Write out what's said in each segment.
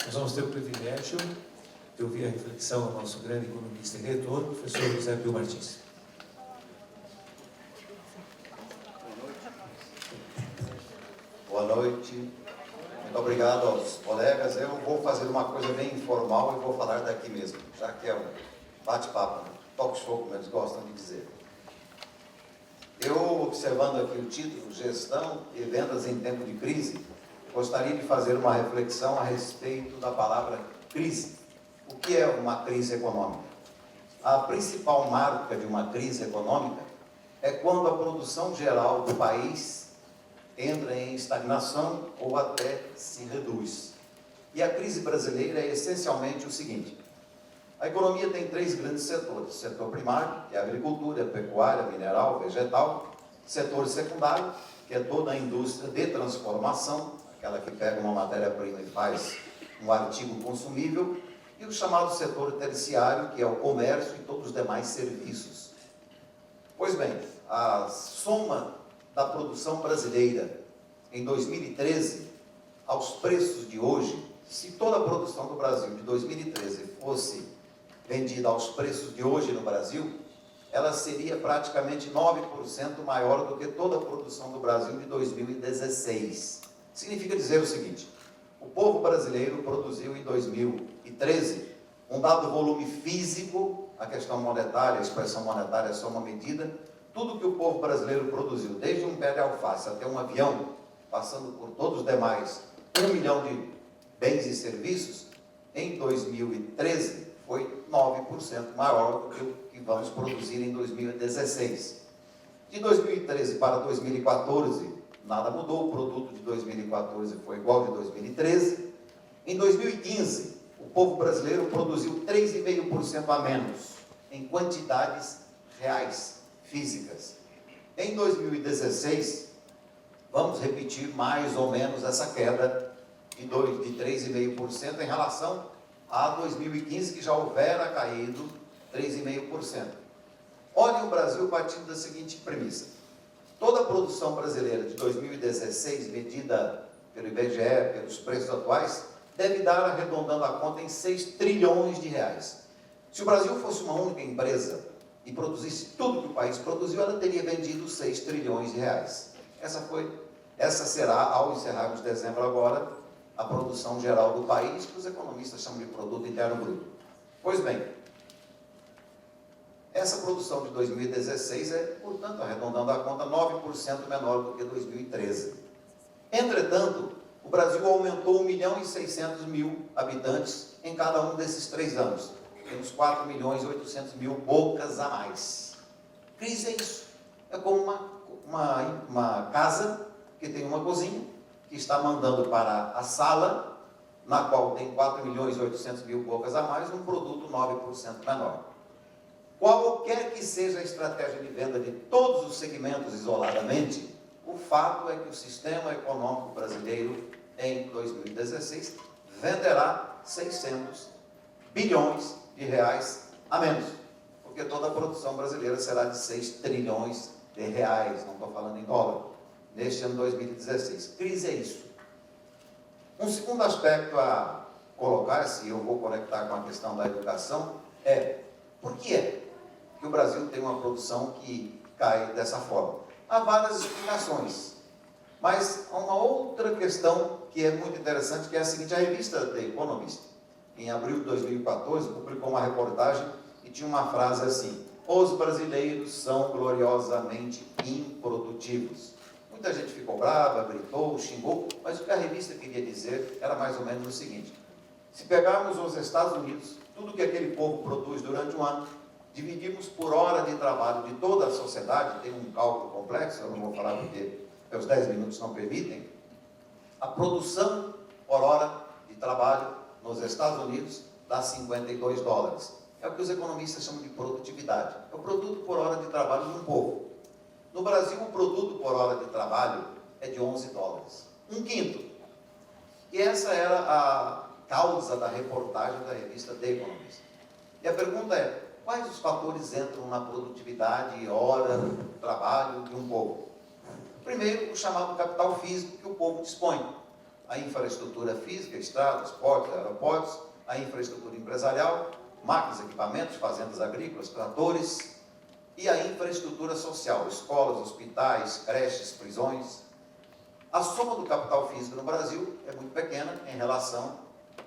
Nós vamos ter o privilégio de ouvir a reflexão do nosso grande economista e reitor, professor José Pio Martins. Boa noite. Muito obrigado aos colegas. Eu vou fazer uma coisa bem informal e vou falar daqui mesmo, já que é um bate-papo, talk show, como eles gostam de dizer. Eu, observando aqui o título, Gestão e Vendas em Tempo de Crise, gostaria de fazer uma reflexão a respeito da palavra crise. O que é uma crise econômica? A principal marca de uma crise econômica é quando a produção geral do país entra em estagnação ou até se reduz. E a crise brasileira é essencialmente o seguinte: a economia tem três grandes setores: setor primário, que é a agricultura, a pecuária, mineral, vegetal; setor secundário, que é toda a indústria de transformação, aquela que pega uma matéria-prima e faz um artigo consumível; e o chamado setor terciário, que é o comércio e todos os demais serviços. Pois bem, a soma da produção brasileira em 2013 aos preços de hoje, se toda a produção do Brasil de 2013 fosse vendida aos preços de hoje no Brasil, ela seria praticamente 9% maior do que toda a produção do Brasil de 2016. Significa dizer o seguinte: o povo brasileiro produziu em 2013 um dado volume físico, a questão monetária, a expressão monetária é só uma medida, tudo que o povo brasileiro produziu, desde um pé de alface até um avião, passando por todos os demais, 1 milhão de bens e serviços, em 2013 foi 9% maior do que o que vamos produzir em 2016. De 2013 para 2014, nada mudou, o produto de 2014 foi igual ao de 2013. Em 2015, o povo brasileiro produziu 3,5% a menos, em quantidades reais, físicas. Em 2016, vamos repetir mais ou menos essa queda de 3,5% em relação a 2015, que já houvera caído 3,5%. Olhem o Brasil partindo da seguinte premissa: toda a produção brasileira de 2016, medida pelo IBGE, pelos preços atuais, deve dar, arredondando a conta, em 6 trilhões de reais. Se o Brasil fosse uma única empresa e produzisse tudo que o país produziu, ela teria vendido 6 trilhões de reais. Essa será, ao encerrarmos dezembro agora, a produção geral do país, que os economistas chamam de Produto Interno Bruto. Pois bem, essa produção de 2016 é, portanto, arredondando a conta, 9% menor do que 2013. Entretanto, o Brasil aumentou 1.600.000 habitantes em cada um desses 3 anos. Temos 4.800.000 bocas a mais. Crise é isso. É como uma casa que tem uma cozinha, que está mandando para a sala, na qual tem 4.800.000 bocas a mais, um produto 9% menor. Qualquer que seja a estratégia de venda de todos os segmentos isoladamente, o fato é que o sistema econômico brasileiro, em 2016, venderá 600 bilhões de reais a menos, porque toda a produção brasileira será de 6 trilhões de reais, não estou falando em dólar, neste ano 2016. Crise é isso. Um segundo aspecto a colocar, se eu vou conectar com a questão da educação, é: por que é que o Brasil tem uma produção que cai dessa forma? Há várias explicações, mas há uma outra questão que é muito interessante, que é a seguinte: a revista The Economist, em abril de 2014, publicou uma reportagem e tinha uma frase assim: os brasileiros são gloriosamente improdutivos. Muita gente ficou brava, gritou, xingou, mas o que a revista queria dizer era mais ou menos o seguinte: se pegarmos os Estados Unidos, tudo que aquele povo produz durante um ano, dividimos por hora de trabalho de toda a sociedade, tem um cálculo complexo, eu não vou falar porque os 10 minutos não permitem, a produção por hora de trabalho nos Estados Unidos dá 52 dólares. É o que os economistas chamam de produtividade. É o produto por hora de trabalho de um povo. No Brasil, o produto por hora de trabalho é de 11 dólares. 1/5. E essa era a causa da reportagem da revista The Economist. E a pergunta é: quais os fatores entram na produtividade e hora do trabalho de um povo? Primeiro, o chamado capital físico que o povo dispõe. a infraestrutura física, estradas, portos, aeroportos, a infraestrutura empresarial, máquinas, equipamentos, fazendas agrícolas, tratores, e a infraestrutura social, escolas, hospitais, creches, prisões. A soma do capital físico no Brasil é muito pequena em relação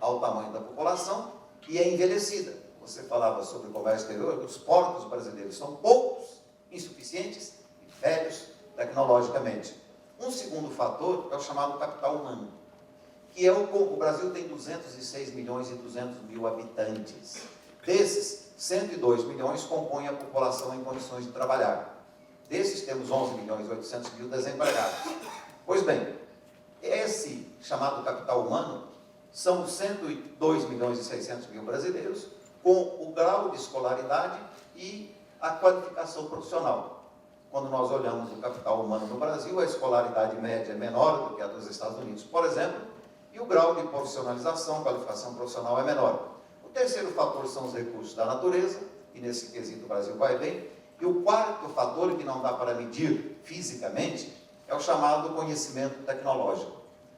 ao tamanho da população e é envelhecida. Você falava sobre o comércio exterior, os portos brasileiros são poucos, insuficientes e velhos tecnologicamente. Um segundo fator é o chamado capital humano, que é o Brasil tem 206 milhões e 200 mil habitantes. Desses, 102 milhões compõem a população em condições de trabalhar. Desses, temos 11 milhões e 800 mil desempregados. Pois bem, esse chamado capital humano são 102 milhões e 600 mil brasileiros com o grau de escolaridade e a qualificação profissional. Quando nós olhamos o capital humano no Brasil, a escolaridade média é menor do que a dos Estados Unidos, por exemplo, e o grau de profissionalização, qualificação profissional é menor. O terceiro fator são os recursos da natureza, e nesse quesito o Brasil vai bem. E o quarto fator, que não dá para medir fisicamente, é o chamado conhecimento tecnológico.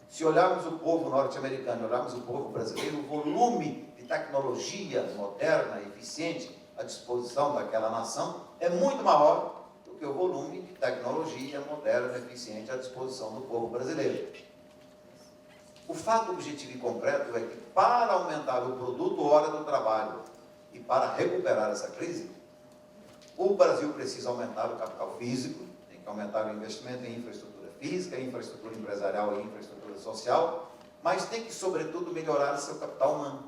Se olharmos o povo norte-americano, olharmos o povo brasileiro, o volume de tecnologia moderna, eficiente, à disposição daquela nação, é muito maior do que o volume de tecnologia moderna, eficiente, à disposição do povo brasileiro. O fato objetivo e concreto é que, para aumentar o produto hora do trabalho e para recuperar essa crise, o Brasil precisa aumentar o capital físico, tem que aumentar o investimento em infraestrutura física, infraestrutura empresarial e infraestrutura social, mas tem que, sobretudo, melhorar o seu capital humano,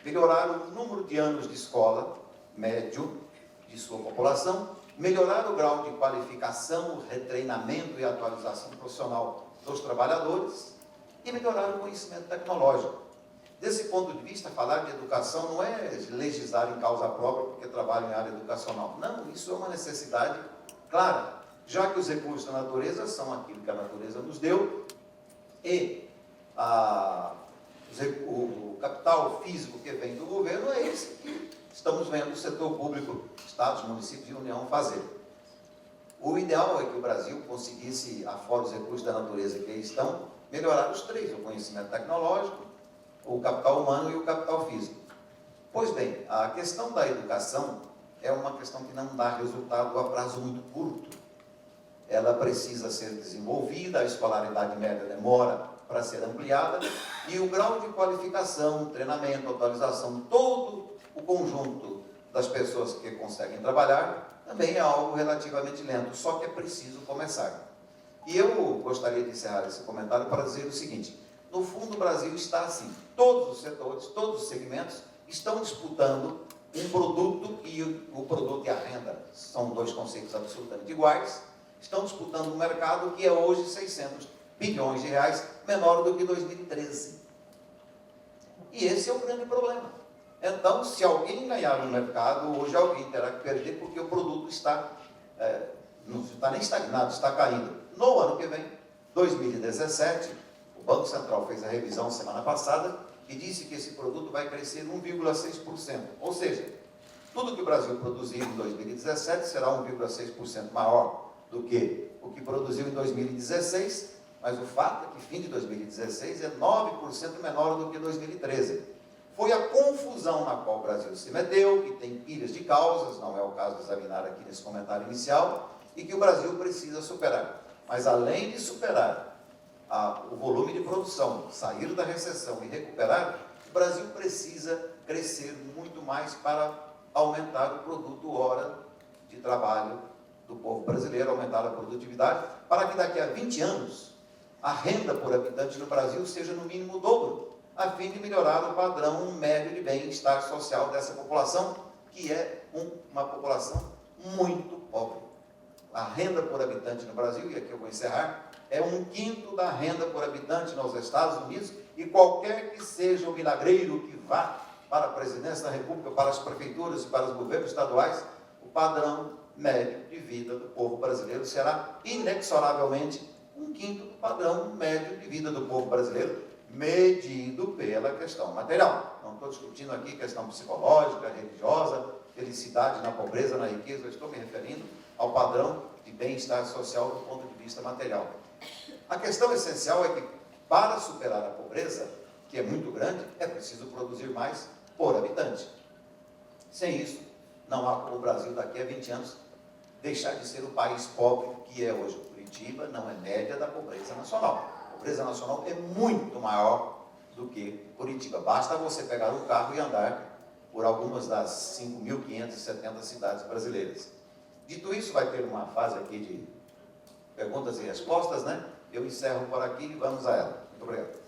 melhorar o número de anos de escola médio de sua população, melhorar o grau de qualificação, retreinamento e atualização profissional dos trabalhadores, e melhorar o conhecimento tecnológico. Desse ponto de vista, falar de educação não é legislar em causa própria porque trabalho em área educacional. Não, isso é uma necessidade clara, já que os recursos da natureza são aquilo que a natureza nos deu e o capital físico que vem do governo é esse que estamos vendo o setor público, estados, municípios e União fazer. O ideal é que o Brasil conseguisse, afora os recursos da natureza que aí estão, melhorar os três, o conhecimento tecnológico, o capital humano e o capital físico. Pois bem, a questão da educação é uma questão que não dá resultado a prazo muito curto. Ela precisa ser desenvolvida, a escolaridade média demora para ser ampliada, e o grau de qualificação, treinamento, atualização, todo o conjunto das pessoas que conseguem trabalhar, também é algo relativamente lento, só que é preciso começar. E eu gostaria de encerrar esse comentário para dizer o seguinte: no fundo o Brasil está assim, todos os setores, todos os segmentos estão disputando um produto, e o produto e a renda são dois conceitos absolutamente iguais, estão disputando um mercado que é hoje 600 bilhões de reais, menor do que 2013. E esse é o grande problema. Então, se alguém ganhar no mercado, hoje alguém terá que perder, porque o produto não está nem estagnado, está caindo. No ano que vem, 2017, o Banco Central fez a revisão semana passada e disse que esse produto vai crescer 1,6%. Ou seja, tudo que o Brasil produziu em 2017 será 1,6% maior do que o que produziu em 2016, mas o fato é que fim de 2016 é 9% menor do que 2013. Foi a confusão na qual o Brasil se meteu, que tem pilhas de causas, não é o caso de examinar aqui nesse comentário inicial, e que o Brasil precisa superar. Mas além de superar o volume de produção, sair da recessão e recuperar, o Brasil precisa crescer muito mais para aumentar o produto hora de trabalho do povo brasileiro, aumentar a produtividade, para que daqui a 20 anos a renda por habitante no Brasil seja no mínimo o dobro, a fim de melhorar o padrão médio de bem-estar social dessa população, que é uma população muito pobre. A renda por habitante no Brasil, e aqui eu vou encerrar, é 1/5 da renda por habitante nos Estados Unidos, e qualquer que seja o milagreiro que vá para a presidência da República, para as prefeituras e para os governos estaduais, o padrão médio de vida do povo brasileiro será inexoravelmente 1/5 do padrão médio de vida do povo brasileiro, medido pela questão material. Não estou discutindo aqui questão psicológica, religiosa, felicidade na pobreza, na riqueza, eu estou me referindo ao padrão de bem-estar social do ponto de vista material. A questão essencial é que Para superar a pobreza, que é muito grande, é preciso produzir mais por habitante. Sem isso, não há como o Brasil daqui a 20 anos deixar de ser o país pobre que é hoje. Curitiba não é média da pobreza nacional. A pobreza nacional é muito maior do que Curitiba. Basta você pegar o carro e andar por algumas das 5.570 cidades brasileiras. Dito isso, vai ter uma fase aqui de perguntas e respostas, né? Eu encerro por aqui e vamos a ela. Muito obrigado.